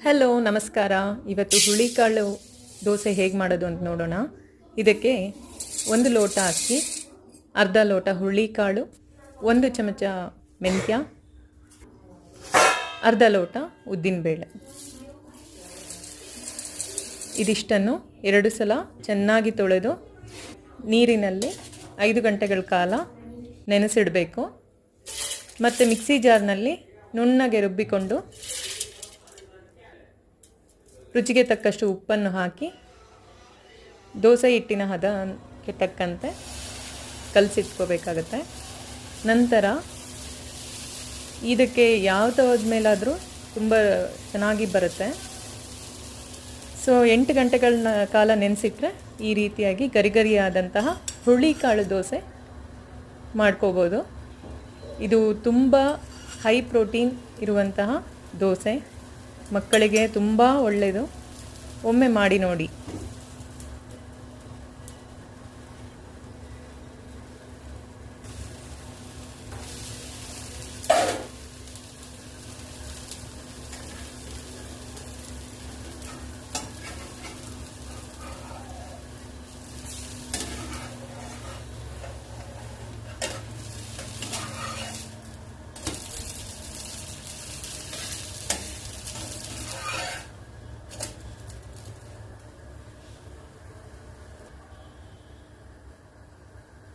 Hello ನಮಸ್ಕಾರ. ಇವತ್ತು ಹುಳಿಕಾಳು ದೋಸೆ ಹೇಗೆ ಮಾಡೋದು ಅಂತ ನೋಡೋಣ. ಇದಕ್ಕೆ 1 ಲೋಟ ಅಕ್ಕಿ, ಅರ್ಧ ಲೋಟ ಹುಳಿಕಾಳು, 1 ಚಮಚ ಮೆಂತ್ಯ, ಅರ್ಧ ಲೋಟ ಉದ್ದಿನಬೇಳೆ. ಇದಿಷ್ಟನ್ನು 2 ಸಲ ಚೆನ್ನಾಗಿ ತೊಳೆದು ನೀರಿನಲ್ಲಿ 5 ಗಂಟೆಗಳ ಕಾಲ ನೆನೆಸಿಡಬೇಕು. ಮತ್ತು ಮಿಕ್ಸಿ ಜಾರ್ನಲ್ಲಿ ನುಣ್ಣಗೆ ರುಬ್ಬಿಕೊಂಡು ರುಚಿಗೆ ತಕ್ಕಷ್ಟು ಉಪ್ಪನ್ನು ಹಾಕಿ ದೋಸೆ ಹಿಟ್ಟಿನ ಹದಕ್ಕೆ ತಕ್ಕಂತೆ ಕಲಸಿಟ್ಕೋಬೇಕಾಗತ್ತೆ. ನಂತರ ಇದಕ್ಕೆ ಯಾವ ತವದ ಮೇಲಾದರೂ ತುಂಬ ಚೆನ್ನಾಗಿ ಬರುತ್ತೆ. ಸೊ 8 ಗಂಟೆಗಳ ಕಾಲ ನೆನೆಸಿಟ್ರೆ ಈ ರೀತಿಯಾಗಿ ಗರಿಗರಿಯಾದಂತಹ ಹುಳಿಕಾಳು ದೋಸೆ ಮಾಡ್ಕೋಬೋದು. ಇದು ತುಂಬ ಹೈ ಪ್ರೋಟೀನ್ ಇರುವಂತಹ ದೋಸೆ, ಮಕ್ಕಳಿಗೆ ತುಂಬ ಒಳ್ಳೆಯದು. ಒಮ್ಮೆ ಮಾಡಿ ನೋಡಿ.